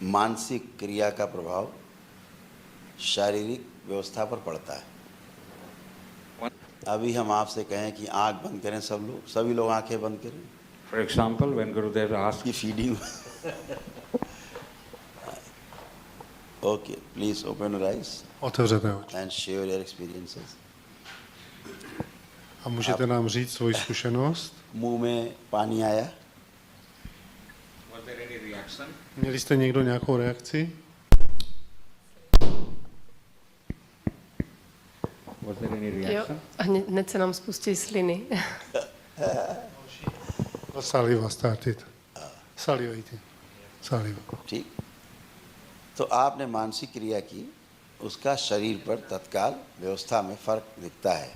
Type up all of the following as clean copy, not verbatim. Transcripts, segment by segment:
मानसिक क्रिया का प्रभाव शारीरिक व्यवस्था पर पड़ता है। अभी हम आपसे कहें कि आंख बंद करें, सभी लोग आंखें बंद करें। For example, when Gurudev asked, की feeding okay, please open your eyes Otevřete oči. And share your experiences. A můžete nám říct svoji zkušenost? मुंह में पानी आया? was there any reaction? Měli jste někdo nějakou reakci? Was there any Jo, reaction? a hned se nám spustí sliny. Saliva started. Salivating. Saliva. ठीक। तो आपने मानसिक क्रिया की, उसका शरीर पर तत्काल व्यवस्था में फर्क दिखता है।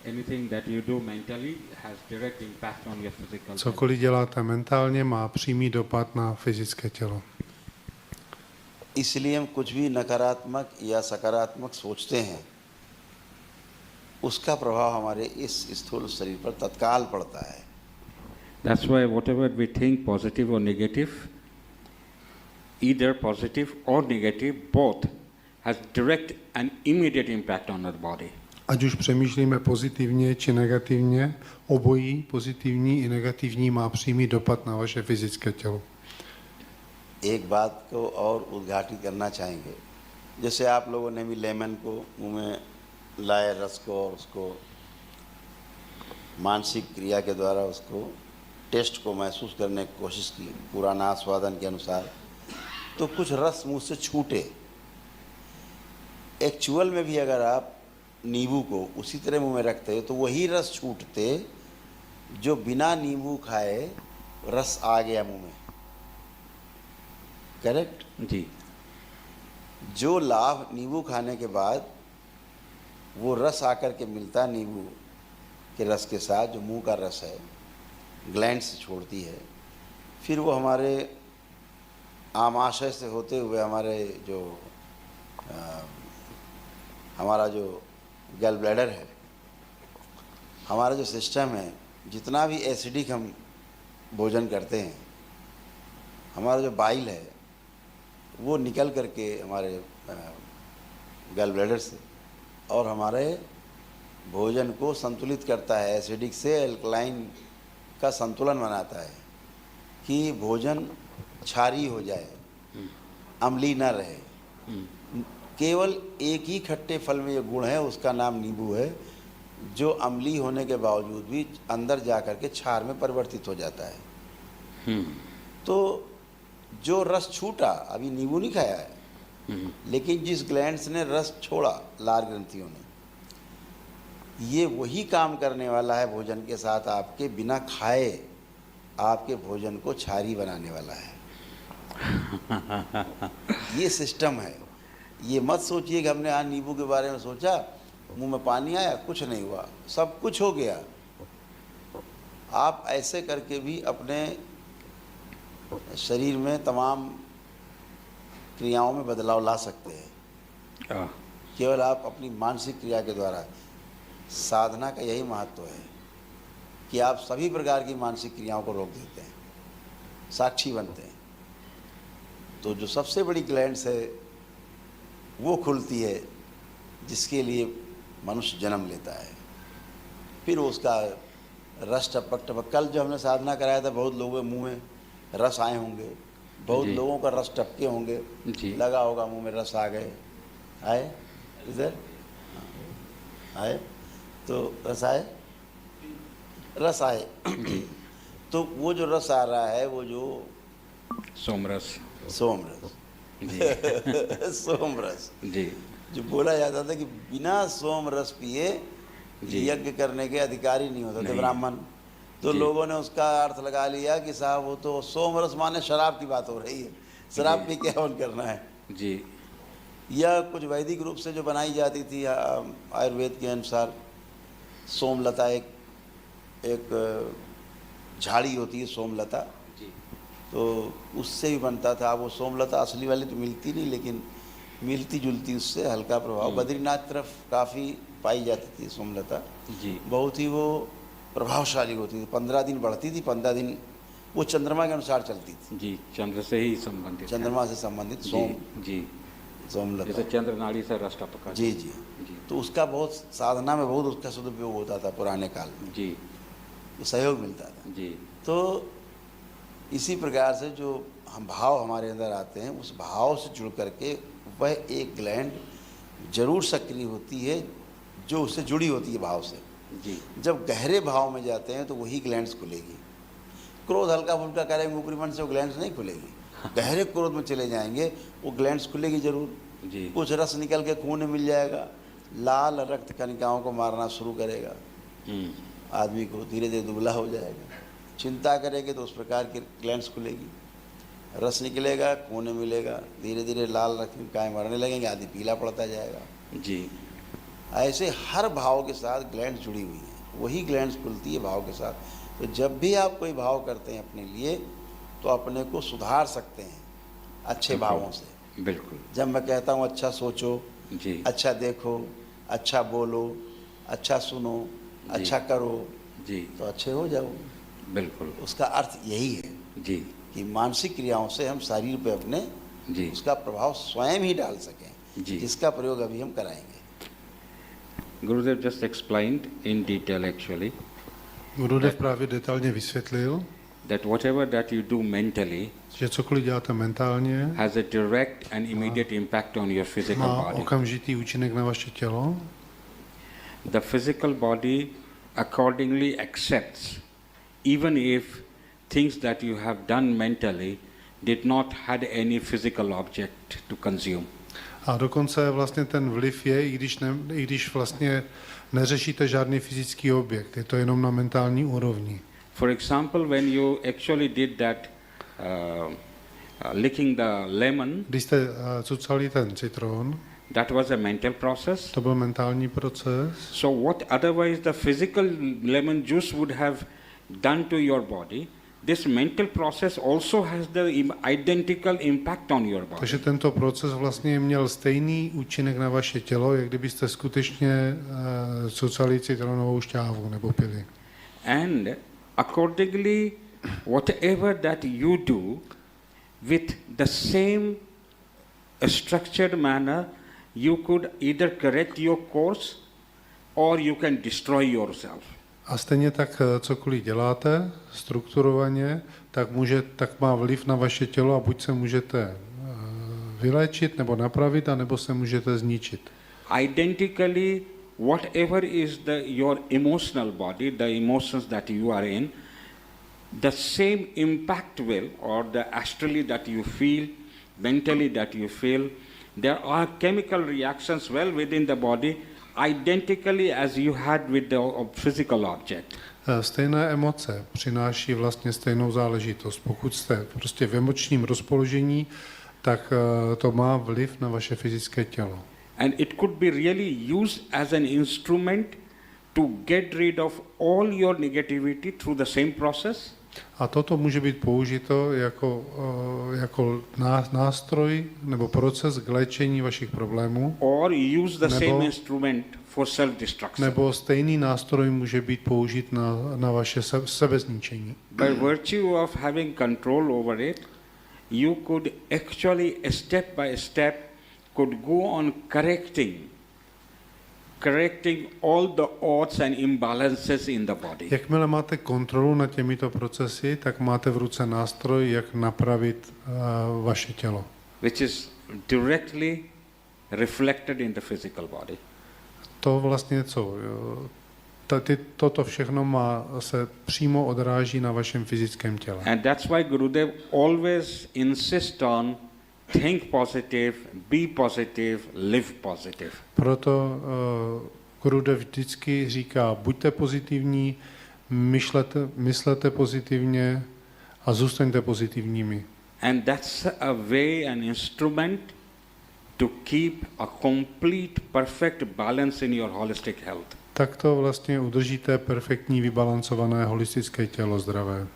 Anything that you do mentally has direct impact on your physical body. Cokoliv děláte mentálně, má přímý dopad na fyzické tělo. इसलिए हम कुछ भी नकारात्मक या सकारात्मक सोचते हैं, उसका प्रभाव हमारे इस स्थूल शरीर पर तत्काल पड़ता है। That's why whatever we think, positive or negative, either positive or negative, both has direct and immediate impact on our body. Ať už přemýšlíme pozitivně či negativně, obojí, pozitivní i negativní, má přímý dopad na vaše fyzické tělo. एक बात को और उद्घाटित करना चाहेंगे, जैसे आप लोगों ने भी लेमन को मुंह में लाए, रस को, और उसको मानसिक क्रिया के द्वारा उसको टेस्ट को महसूस करने की कोशिश की पुराना आस्वादन के अनुसार, तो कुछ रस मुंह से छूटे। एक्चुअल में भी अगर आप नींबू को उसी तरह मुंह में रखते तो वही रस छूटते जो बिना नींबू खाए रस आ गया मुंह में। करेक्ट जी। जो लाभ नींबू खाने के बाद वो रस आकर के मिलता नींबू के रस के साथ, जो मुंह का रस है, ग्लैंड से छोड़ती है, फिर वो हमारे आमाशय से होते हुए हमारे जो हमारा जो गल ब्लैडर है, हमारा जो सिस्टम है, जितना भी एसिडिक हम भोजन करते हैं, हमारा जो बाइल है वो निकल करके हमारे गल ब्लैडर से और हमारे भोजन को संतुलित करता है, एसिडिक से एल्कलाइन का संतुलन बनाता है कि भोजन क्षारीय हो जाए, अम्लीय न रहे। केवल एक ही खट्टे फल में ये गुण है, उसका नाम नींबू है, जो अम्लीय होने के बावजूद भी अंदर जा कर के क्षार में परिवर्तित हो जाता है। तो जो रस छूटा, अभी नींबू नहीं खाया है, लेकिन जिस ग्लैंड्स ने रस छोड़ा, लार ग्रंथियों ने, ये वही काम करने वाला है भोजन के साथ, आपके बिना खाए आपके भोजन को क्षारीय बनाने वाला है। ये सिस्टम है। ये मत सोचिए कि हमने आज नींबू के बारे में सोचा, मुंह में पानी आया, कुछ नहीं हुआ, सब कुछ हो गया। आप ऐसे करके भी अपने शरीर में तमाम क्रियाओं में बदलाव ला सकते हैं, केवल आप अपनी मानसिक क्रिया के द्वारा। साधना का यही महत्व है कि आप सभी प्रकार की मानसिक क्रियाओं को रोक देते हैं, साक्षी बनते हैं। तो जो सबसे बड़ी ग्लैंड्स है वो खुलती है, जिसके लिए मनुष्य जन्म लेता है। फिर उसका रस टपक टपक, कल जो हमने साधना कराया था, बहुत लोगों के मुंह में रस आए होंगे, बहुत लोगों का रस टपके होंगे, लगा होगा मुंह में रस आ गए, आए इधर आए, तो रस आए, रस आए। तो वो जो रस आ रहा है, वो जो सोमरस, सोमरस सोमरस जी, जो बोला जाता था कि बिना सोम रस पिए यज्ञ करने के अधिकारी नहीं होते थे ब्राह्मण, तो लोगों ने उसका अर्थ लगा लिया कि साहब वो तो सोम रस माने शराब की बात हो रही है, शराब पी के हवन करना है जी। या कुछ वैदिक रूप से जो बनाई जाती थी आयुर्वेद के अनुसार, सोमलता एक झाड़ी होती है सोमलता, तो उससे भी बनता था। वो सोमलता असली वाली तो मिलती नहीं, लेकिन मिलती जुलती उससे हल्का प्रभाव बद्रीनाथ तरफ काफ़ी पाई जाती थी सोमलता जी। बहुत ही वो प्रभावशाली होती थी, 15 दिन बढ़ती थी, 15 दिन वो चंद्रमा के अनुसार चलती थी, जी, चंद्र से ही संबंधित है। चंद्रमा से संबंधित सोम जी, सोमलता। जैसे चंद्र नाड़ी से राष्ट्रपका। जी जी। जी तो उसका बहुत साधना में बहुत उसका सदुपयोग होता था पुराने काल में, जी तो सहयोग मिलता था। जी तो इसी प्रकार से जो हम भाव हमारे अंदर आते हैं, उस भाव से जुड़ करके वह एक ग्लैंड जरूर सक्रिय होती है जो उससे जुड़ी होती है भाव से। जी जब गहरे भाव में जाते हैं तो वही ग्लैंड्स खुलेगी। क्रोध हल्का फुल्का करेंगे ऊपरी मन से, वो ग्लैंड्स नहीं खुलेगी। गहरे क्रोध में चले जाएंगे वो ग्लैंड्स खुलेगी जरूर। जी कुछ रस निकल के खून में मिल जाएगा, लाल रक्त कणिकाओं को मारना शुरू करेगा, आदमी को धीरे धीरे दुबला हो जाएगा। चिंता करेंगे तो उस प्रकार की ग्लैंड्स खुलेगी, रस निकलेगा, खून में मिलेगा, धीरे धीरे लाल रक्त कणिकाएं मरने लगेंगे, आदमी पीला पड़ता जाएगा। जी ऐसे हर भाव के साथ ग्लैंड्स जुड़ी हुई हैं, वही ग्लैंड्स खुलती है भाव के साथ। तो जब भी आप कोई भाव करते हैं अपने लिए, तो अपने को सुधार सकते हैं अच्छे भावों से। बिल्कुल। जब मैं कहता हूँ अच्छा सोचो, जी अच्छा देखो, अच्छा बोलो, अच्छा सुनो, अच्छा करो, जी तो अच्छे हो जाओ। बिल्कुल। उसका अर्थ यही है जी कि मानसिक क्रियाओं से हम शरीर पे अपने जी उसका प्रभाव स्वयं ही डाल सकें, जी। जिसका प्रयोग अभी हम कराएंगे। Gurudev just explained in detail actually Gurudev právě detailně vysvětlil, that whatever that you do mentally že cokoliv děláte mentálně, has a direct and immediate impact on your physical má body. okamžitý účinek na vaše tělo. The physical body accordingly accepts, even if things that you have done mentally did not had any physical object to consume. A dokonce vlastně ten vliv je, i když vlastně neřešíte žádný fyzický objekt, je to jenom na mentální úrovni. For example, when you actually did that licking the lemon, Když jste cucali ten citron, that was a mental process. to byl mentální proces. So what otherwise the physical lemon juice would have done to your body, this mental process also has the identical impact on your body. Takže tento proces vlastně měl stejný účinek na vaše tělo, jak kdybyste skutečně cucali citronovou šťávu nebo pili. And accordingly, whatever that you do with the same structured manner, you could either correct your course or you can destroy yourself. A stejně tak cokoliv děláte strukturovaně, tak má vliv na vaše tělo a buď se můžete vyléčit nebo napravit, anebo se můžete zničit. Identically, whatever is your emotional body, the emotions that you are in, the same impact will, or the astrally that you feel, mentally that you feel, there are chemical reactions well within the body, identically as you had with the physical object. Stejné emoce přináší vlastně stejnou záležitost. Pokud jste prostě v emočním rozpoložení, tak to má vliv na vaše fyzické tělo. And it could be really used as an instrument to get rid of all your negativity through the same process. A toto může být použito jako nástroj nebo proces k léčení vašich problémů. Or use the same instrument for self-destruction. Nebo stejný nástroj může být použit na vaše sebezničení. By virtue of having control over it, you could actually, step by step, could go on correcting all the odds and imbalances in the body. Jakmile máte kontrolu nad těmito procesy, tak máte v ruce nástroj, jak napravit vaše tělo. Which is directly reflected in the physical body. To vlastně toto všechno se přímo odráží na vašem fyzickém těle. And that's why Gurudev always insists on think positive, be positive, live positive. Proto Gurudev vždycky říká, buďte pozitivní, myslete pozitivně a zůstaňte pozitivními. And that's a way, an instrument to keep a complete, perfect balance in your holistic health. Tak to vlastně udržíte perfektní, vybalancované holistické tělo zdravé.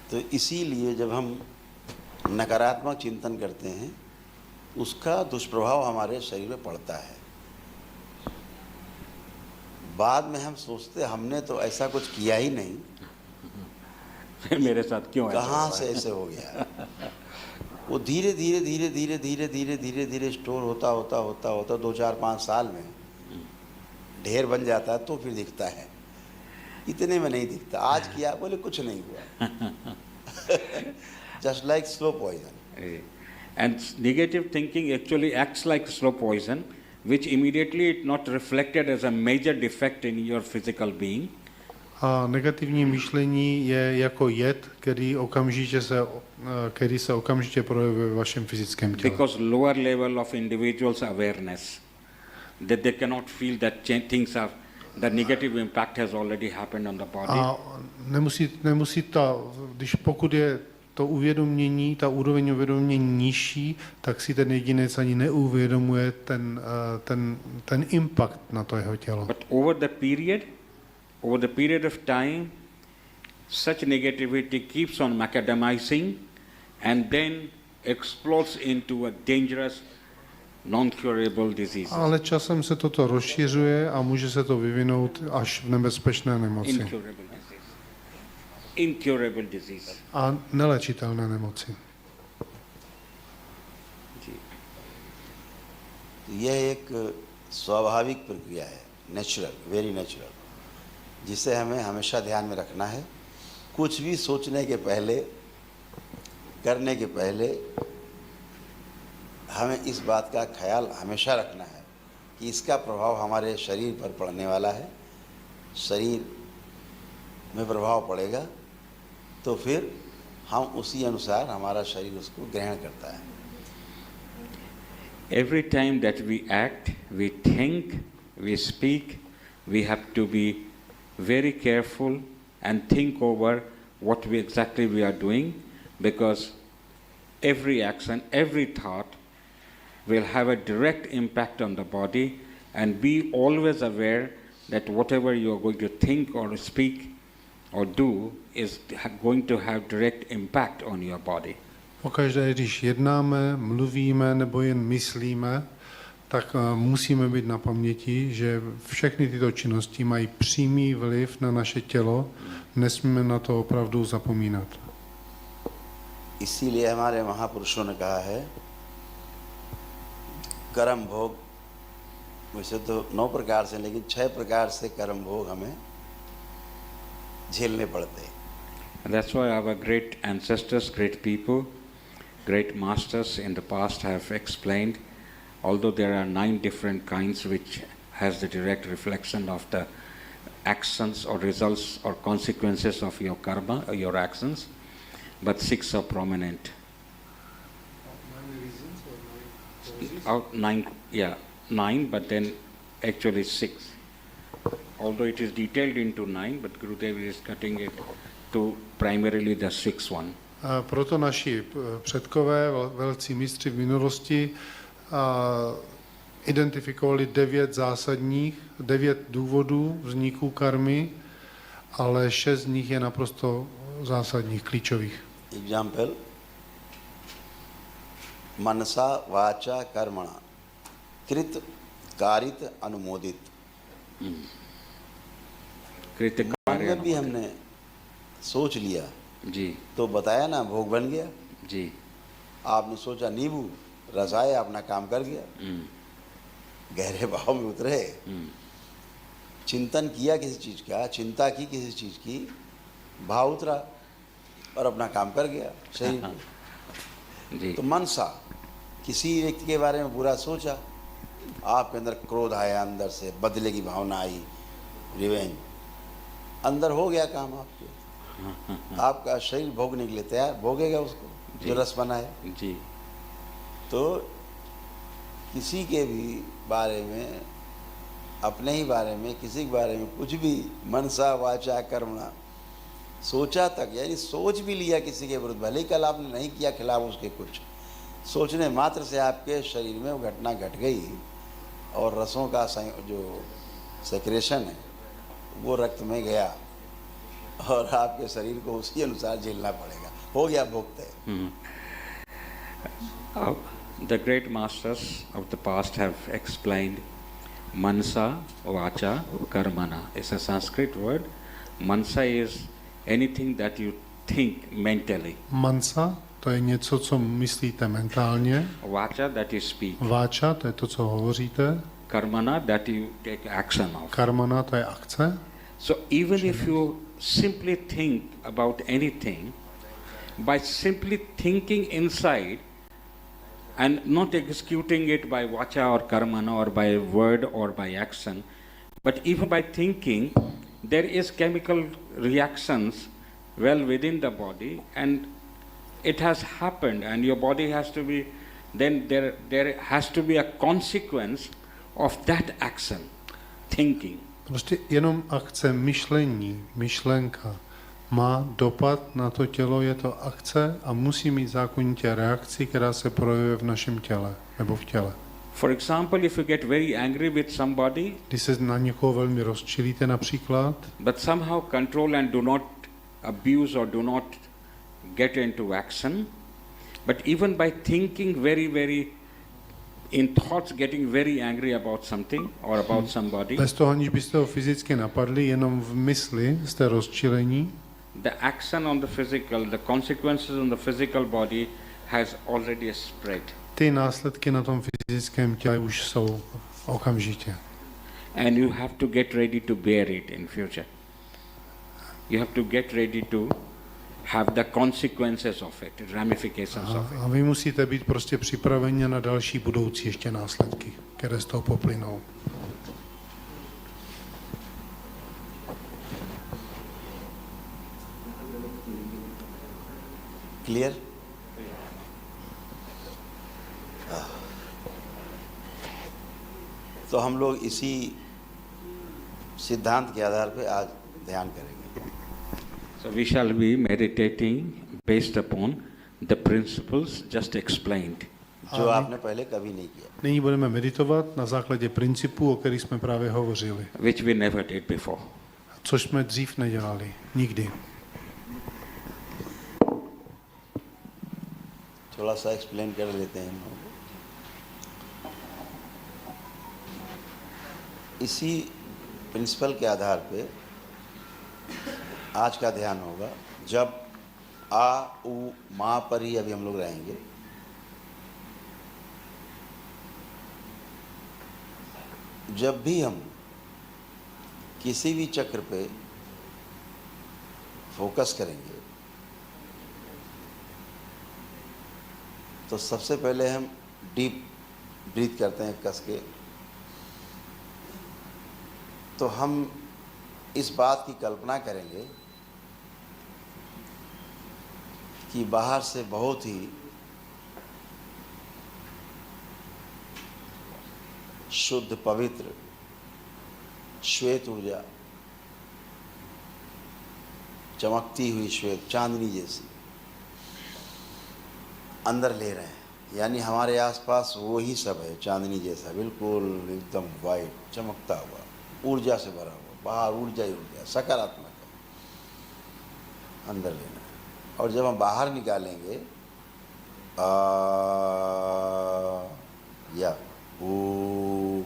तो इसीलिए जब हम नकारात्मक चिंतन करते हैं, उसका दुष्प्रभाव हमारे शरीर में पड़ता है। बाद में हम सोचते हमने तो ऐसा कुछ किया ही नहीं, मेरे साथ क्यों ऐसा कहाँ हुआ? से ऐसे हो गया। वो धीरे धीरे धीरे धीरे धीरे धीरे धीरे धीरे स्टोर होता होता होता होता 2-4-5 साल में ढेर बन जाता है, तो फिर दिखता है। इतने में नहीं दिखता। आज किया बोले कुछ नहीं हुआ। Just like slow poison. And negative thinking actually acts like slow poison, which immediately it not reflected as a major defect in your physical being. A negativní myšlení je jako jed, který se okamžitě projevuje ve vašem fyzickém těle. Because lower level of individuals' awareness, that they cannot feel that things are, the negative impact has already happened on the body. A nemusí když pokud je to uvědomění, ta úroveň uvědomění nižší, tak si ten jedinec ani neuvědomuje ten impact na to jeho tělo. But over the period of time, such negativity keeps on macadamizing and then explodes into a dangerous, non-curable disease. Ale časem se toto rozšiřuje a může se to vyvinout až v nebezpečné nemoci. Incurable disease. A nelečitelné nemoci. यह एक स्वाभाविक प्रक्रिया है, natural, very natural, जिसे हमें हमेशा ध्यान में रखना है। कुछ भी सोचने के पहले, करने के पहले हमें इस बात का ख्याल हमेशा रखना है कि इसका प्रभाव हमारे शरीर पर पड़ने वाला है। शरीर में प्रभाव पड़ेगा तो फिर हम उसी अनुसार हमारा शरीर उसको ग्रहण करता है। Every time that we act, we think, we speak, we have to be very careful and think over what exactly we are doing, because every action, every thought will have a direct impact on the body, and be always aware that whatever you are going to think or speak or do is going to have direct impact on your body. Pokaždé, když jednáme, mluvíme nebo jen myslíme, tak musíme být na paměti, že všechny tyto činnosti mají přímý vliv na naše tělo. Nesmíme na to opravdu zapomínat. इसीलिए हमारे महापुरुषों ने कहा है, कर्म भोग, वैसे तो 9 प्रकार से, लेकिन 6 प्रकार से कर्म भोग हमें झेलने पड़ते हैं। And that's why our great ancestors, great people, great masters in the past have explained, although there are 9 different kinds which has the direct reflection of the actions or results or consequences of your karma or your actions, but 6 are prominent. 9, but then actually 6. Although it is detailed into 9, but Gurudev is cutting it to primarily the 6th one. Proto naši předkové, velcí mistři v minulosti, identifikovali 9 důvodů vzniku karmy, ale 6 z nich je naprosto zásadních, klíčových. Example, मनसा वाचा कर्मणा कृत कारित अनुमोदित। कार्य भी हमने सोच लिया जी, तो बताया ना, भोग बन गया। जी, आपने सोचा नींबू रस आया, अपना काम कर गया, गहरे भाव में उतरे, चिंतन किया किसी चीज का, चिंता की किसी चीज की, भाव उतरा और अपना काम कर गया शरीर में। जी। तो मनसा, किसी व्यक्ति के बारे में बुरा सोचा, आपके अंदर क्रोध आया, अंदर से बदले की भावना आई, रिवेंज, अंदर हो गया काम आपके, आपका शरीर भोगने के लिए तैयार, भोगेगा उसको जो रस बनाए। जी। तो किसी के भी बारे में, अपने ही बारे में, किसी के बारे में कुछ भी मनसा वाचा कर्मणा सोचा तक, यानी सोच भी लिया किसी के विरुद्ध, भले ही कल आपने नहीं किया खिलाफ उसके, कुछ सोचने मात्र से आपके शरीर में वो घटना घट गई और रसों का जो सेक्रेशन है वो रक्त में गया और आपके शरीर को उसी अनुसार झेलना पड़ेगा, हो गया भोगते। The great masters of the past have explained Mansa, Vacha, Karmana. It's a Sanskrit word. Mansa is anything that you think mentally. Mansa, to je něco, co myslíte mentálně. Vacha, that you speak. Váča, to je to, co hovoříte. Karmana, that you take action of. Karmana, to je akce. So even if you simply think about anything, by simply thinking inside and not executing it by vacha or karmana or by word or by action, but even by thinking, there is chemical reactions well within the body, and it has happened, and your body has to be, then there has to be a consequence of that action, thinking. Prostě jenom akce myšlení, myšlenka má dopad na to tělo, je to akce a musí mít zákonitě reakci, která se projevuje v našem těle nebo v těle. For example, if you get very angry with somebody, Když se na někoho velmi rozčilíte například, but somehow control and do not abuse or do not get into action, but even by thinking very in thoughts getting very angry about something or about somebody, bez toho, aniž byste ho fyzicky napadli, jenom v mysli jste rozčilení, the action on the physical, the consequences on the physical body has already spread. ty následky na tom fyzickém těle už jsou okamžitě. And you have to get ready to bear it in future. You have to get ready to have the consequences of it, ramifications of it. A vy musíte být prostě připraveni na další budoucí ještě následky, které z toho poplynou. Clear? तो हम लोग इसी सिद्धांत के आधार पे आज ध्यान करेंगे. So we shall be meditating based upon the principles just explained. जो आपने पहले कभी नहीं किया. Nyní budeme meditovat na základě principů, o kterých jsme právě hovořili, Which we never did before. což jsme dřív nedělali. Nikdy. थोड़ा सा explain कर लेते हैं हम लोग. इसी प्रिंसिपल के आधार पे आज का ध्यान होगा. जब आ उ माँ पर ही अभी हम लोग रहेंगे. जब भी हम किसी भी चक्र पे फोकस करेंगे तो सबसे पहले हम डीप ब्रीथ करते हैं कस के. तो हम इस बात की कल्पना करेंगे कि बाहर से बहुत ही शुद्ध पवित्र श्वेत ऊर्जा, चमकती हुई श्वेत चांदनी जैसी अंदर ले रहे हैं. यानी हमारे आसपास वो ही सब है, चांदनी जैसा, बिल्कुल एकदम वाइट चमकता हुआ, ऊर्जा से भरा हुआ. बाहर ऊर्जा ही ऊर्जा, सकारात्मक है, अंदर लेना है. और जब हम बाहर निकालेंगे या ओ,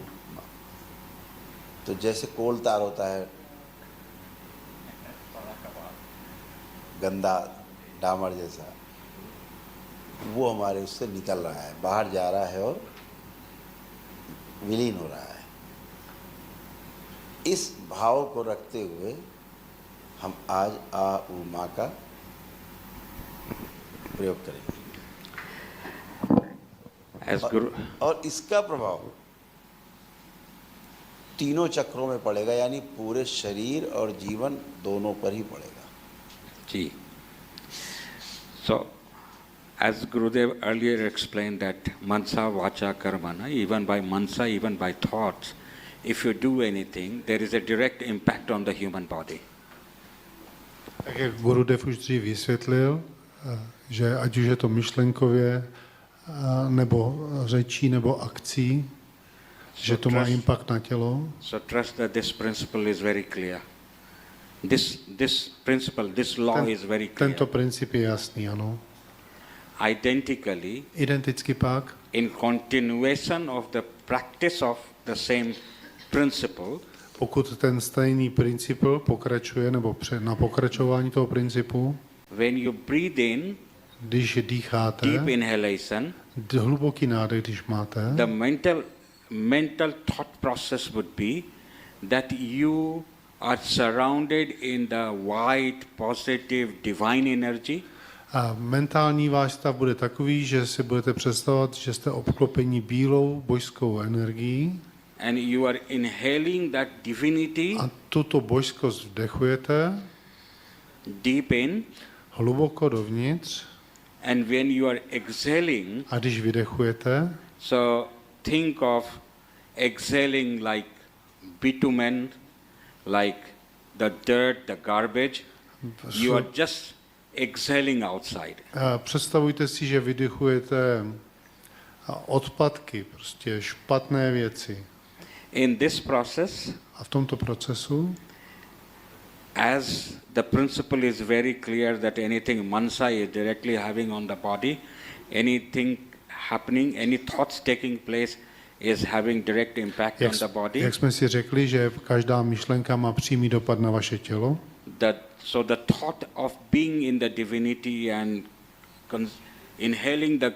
तो जैसे कोल तार होता है, गंदा डामर जैसा, वो हमारे उससे निकल रहा है, बाहर जा रहा है और विलीन हो रहा है. इस भाव को रखते हुए हम आज आ उ माँ का प्रयोग करेंगे. As Guru, और इसका प्रभाव तीनों चक्रों में पड़ेगा, यानी पूरे शरीर और जीवन दोनों पर ही पड़ेगा. Ji. So, as Gurudev earlier explained that mansa, vacha, karmana, even by mansa, even by thoughts, if you do anything, there is a direct impact on the human body. Tak jak Gurudev už dřív vysvětlil, že ať už je to myšlenkově, nebo řečí, nebo akcí, že to má impact na tělo. So trust that this principle is very clear. This principle, this law is very clear. Tento princip je jasný, ano. Identically, Identicky pak, in continuation of the practice of the same principle, Pokud ten stejný princip pokračuje, nebo na pokračování toho principu, when you breathe in, když dýcháte, deep inhalation, hluboký nádech, když máte, the mental thought process would be that you are surrounded in the white, positive, divine energy, a mentální váš stav bude takový, že si budete představovat, že jste obklopeni bílou božskou energií and you are inhaling that divinity a tuto božskost vdechujete deep in, hluboko dovnitř and when you are exhaling, a když vydechujete, so think of exhaling like bitumen, like the dirt, the garbage. You are just exhaling outside. představujte si, že vydechujete odpadky, prostě špatné věci. In this process, A v tomto procesu, as the principle is very clear that anything mansa is directly having on the body, anything happening, any thoughts taking place is having direct impact on the body. jak jsme si řekli, že každá myšlenka má přímý dopad na vaše tělo, So the thought of being in the divinity and inhaling the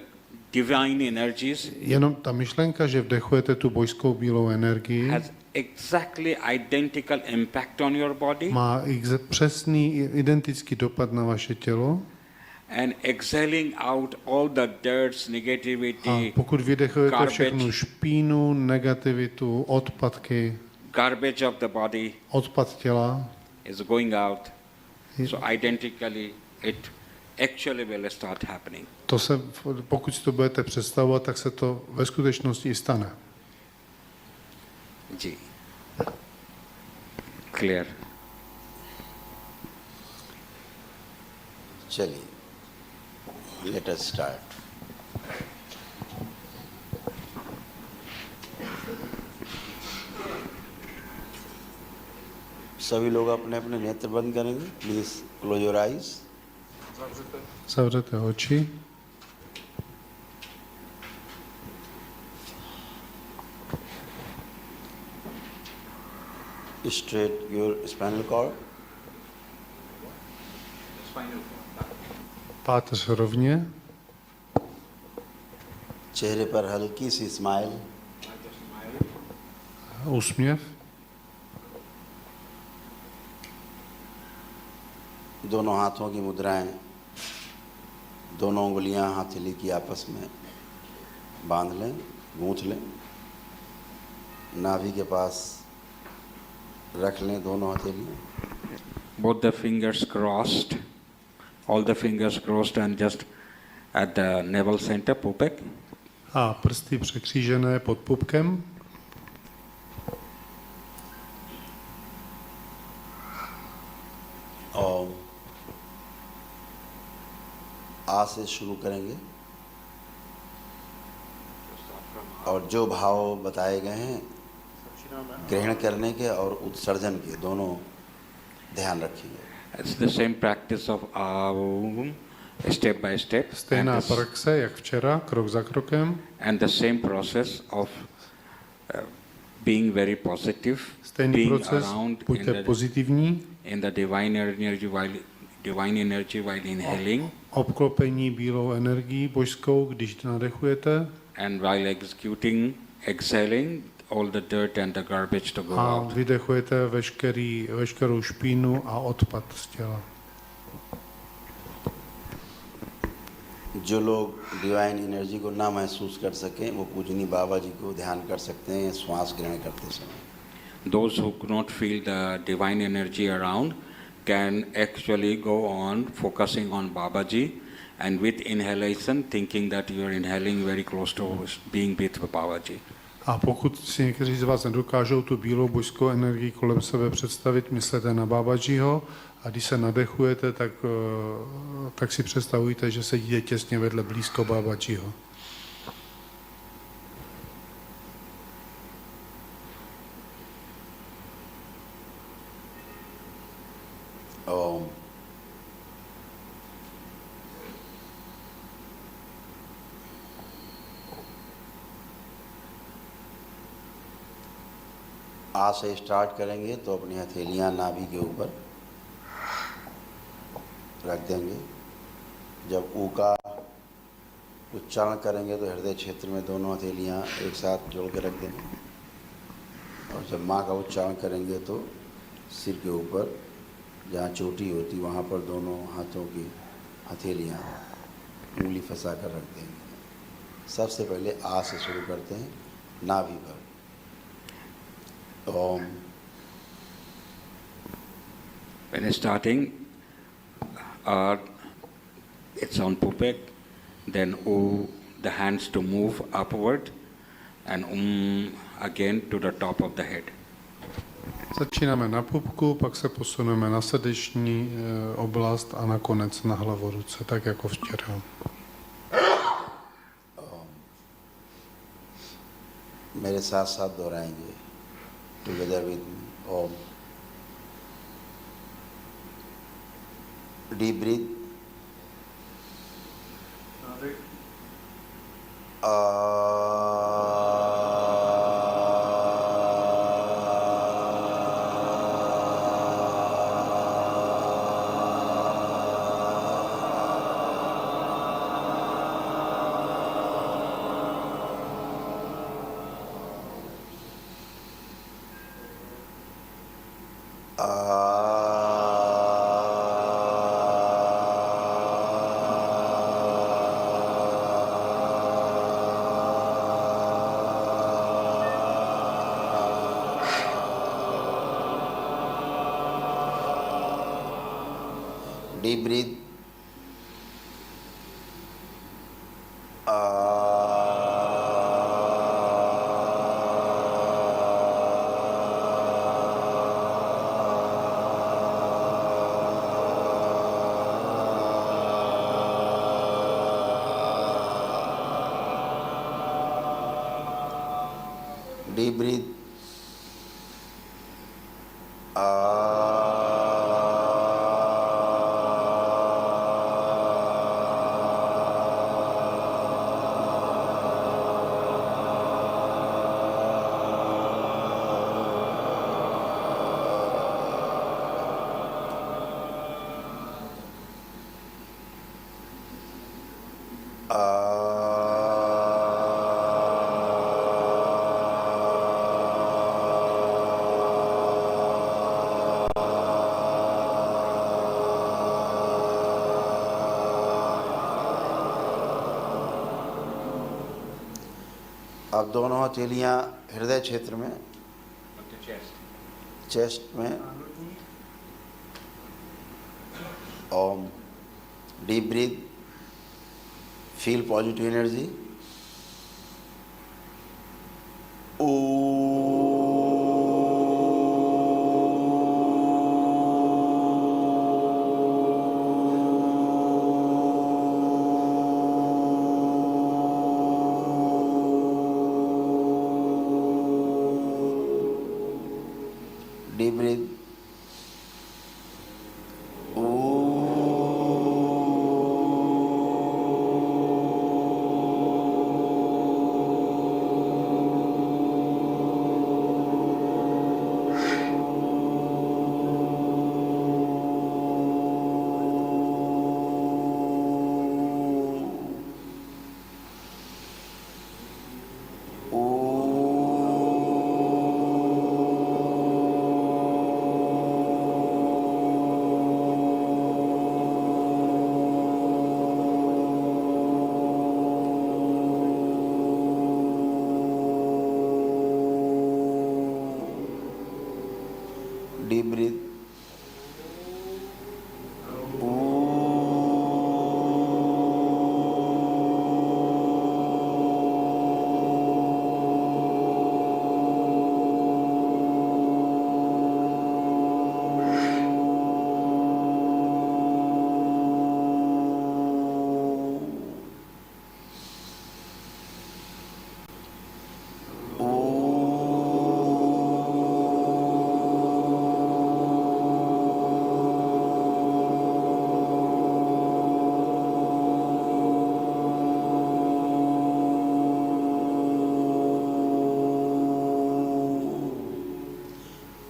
divine energies jenom ta myšlenka, že vdechujete tu božskou bílou energii, has exactly identical impact on your body, má přesný, identický dopad na vaše tělo. and exhaling out all the dirts, A negativity, pokud vydechujete garbage. všechnu špínu, negativitu, odpadky, garbage of the body odpad těla, is going out. So identically, it actually will start happening. to se, pokud si to budete představovat, tak se to ve skutečnosti i stane. G. Clear. चलिए, let us start. सभी लोग अपने अपने नेत्र बंद करेंगे. Please close your eyes. Zavřete oči. Straight your spinal cord. Páteř rovně. चेहरे पर हल्की सी स्माइल. Úsměv. दोनों हाथों की मुद्राएं, दोनों उंगलियां हथेली की आपस में बांध लें, गूंथ लें. नाभि के पास रख लें दोनों हथेलियां. Both the fingers crossed, all the fingers crossed, and just at the navel center, pupek. A prsty překřížené pod pupkem. और आ से शुरू करेंगे और जो भाव बताए गए हैं ग्रहण करने के और उत्सर्जन के दोनों ध्यान रखेंगे. It's the same practice of Aum, step by step, Stejná praxe, jak včera, krok za krokem. and the same process of being very positive, Stejný being proces, around buďte pozitivní, in the divine energy while inhaling, obklopení bílou energií božskou, když nadechujete, and while exhaling all the dirt and the garbage to go a out. vydechujete veškerou špínu a odpad z těla. जो लोग divine energy को ना महसूस कर सकें वो पूजनी बाबा जी को ध्यान कर सकते हैं श्वास ग्रहण करते समय. Those who could not feel the divine energy around can actually go on focusing on Babaji, and with inhalation thinking that you are inhaling very close to being with Babaji. A pokud si někteří z vás nedokážou tu bílou božskou energii kolem sebe představit, myslete na Babajiho a když se nadechujete, tak si představujte, že sedíte těsně vedle blízko Babajiho. आ से start करेंगे तो अपनी हथेलियाँ नाभि के ऊपर रख देंगे। जब ऊ का उच्चारण करेंगे तो हृदय क्षेत्र में दोनों हथेलियाँ एक साथ जोड़ के रख देंगे। और जब माँ का उच्चारण करेंगे तो सिर के ऊपर जहाँ चोटी होती वहाँ पर दोनों हाथों की हथेलियाँ उंगली फंसा कर रख देंगे। सबसे पहले आ से शुरू करते हैं, नाभि पर। ओम। When starting, it's on pupek, then the hands to move upward, and again to the top of the head. Začínáme na pupku, pak se posuneme na srdeční oblast a nakonec na hlavu ruce, tak jako včera. मेरे साथ साथ दोहराएंगे, together with me. Om. Deep breath. Deep breathe. Deep breathe. अब दोनों हथेलियाँ हृदय क्षेत्र में, chest में। Om. Deep breath, feel positive energy. Deep breathe.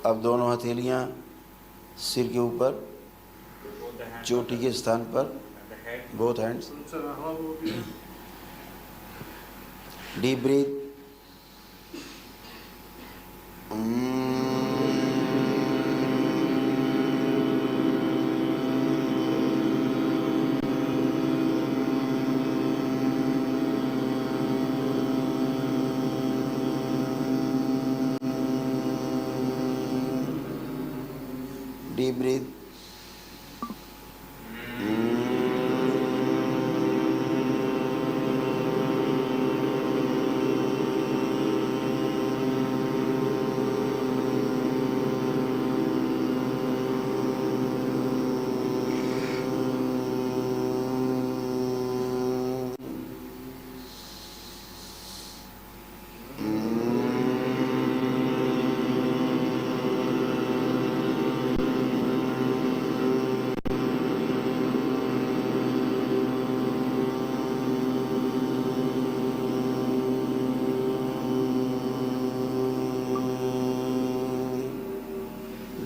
अब दोनों हथेलियां सिर के ऊपर, चोटी के स्थान पर, both hands. Deep breath. Deep breathe.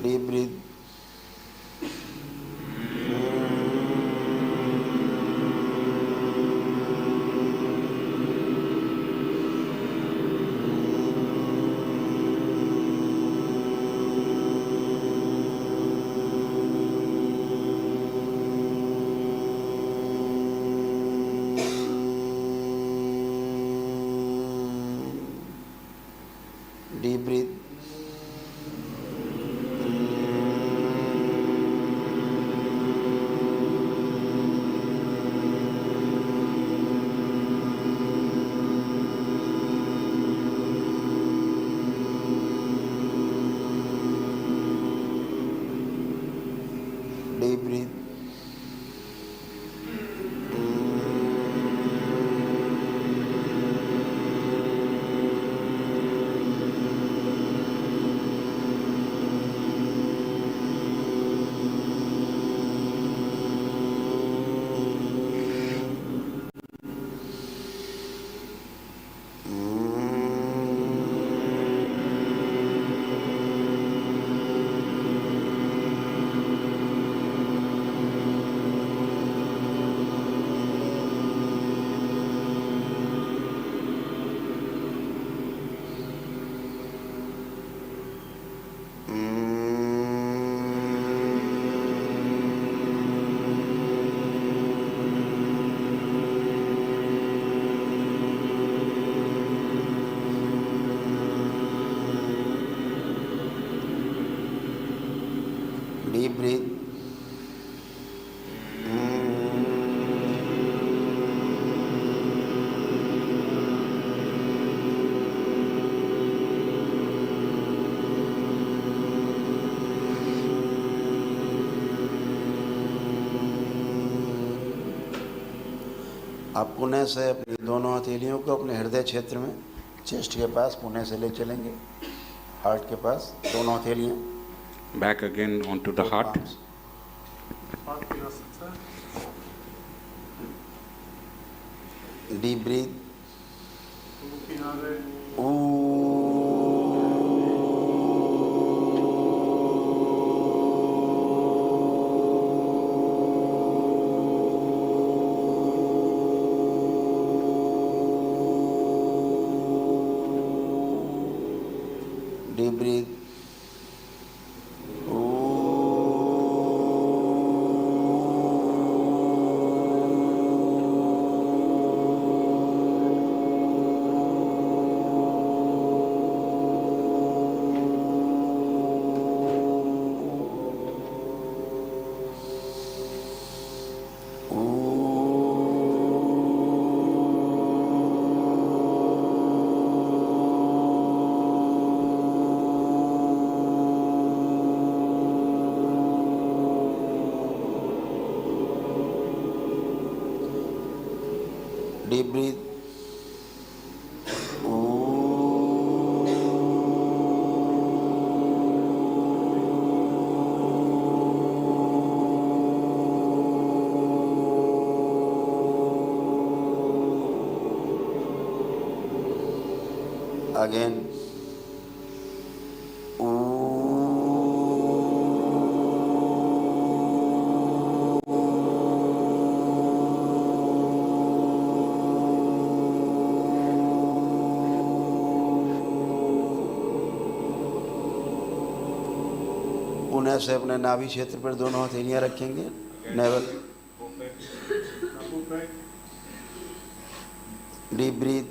Deep breathe. Deep breathe. Deep breathe. Deep breathe. आप पुणे से अपनी दोनों हथेलियों को अपने हृदय क्षेत्र में, चेस्ट के पास पुणे से ले चलेंगे, हार्ट के पास दोनों हथेलियां. Back again onto the heart. Deep breathe. Deep breathe. Deep breathe. Again. पुनः से अपने नाभि क्षेत्र पर दोनों हथेलियां रखेंगे। Naval, deep breath.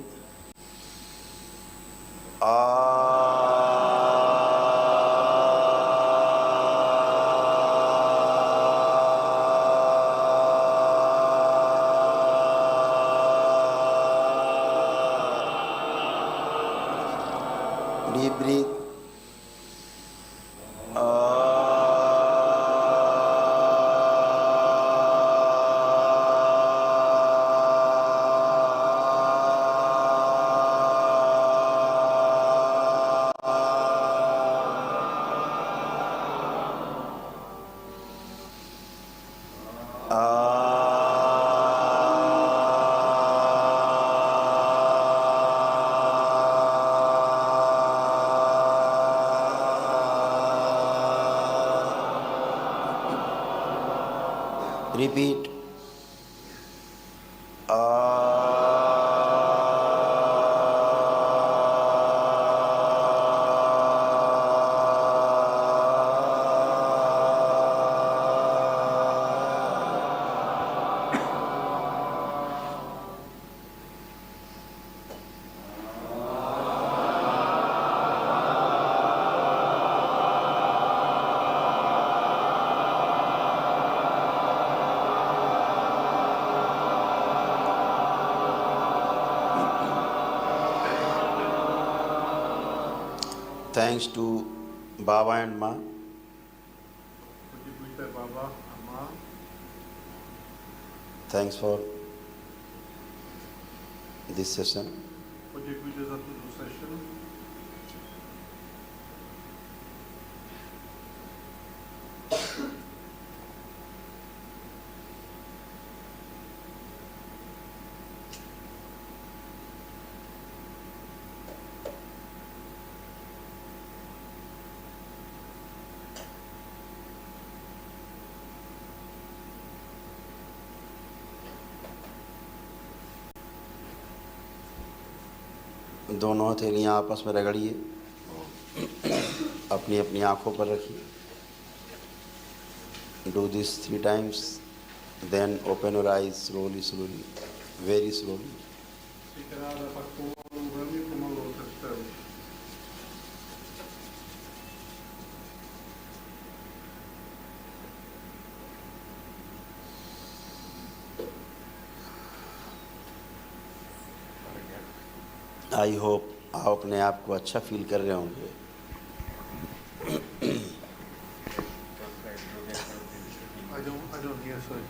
Deep breath. Repeat. Thanks to Baba and Ma. Poděkujte Baba a Ma. Thanks for this session. Poděkujte za tuto session. दोनों हथेलियां आपस में रगड़िए, अपनी अपनी आंखों पर रखिए। Do this 3 times, then open your eyes slowly, slowly, very slowly. Třikrát a pak pomalu, velmi pomalu otevřte oči. I hope आप अपने आप को अच्छा फील कर रहे होंगे। I don't hear, sorry.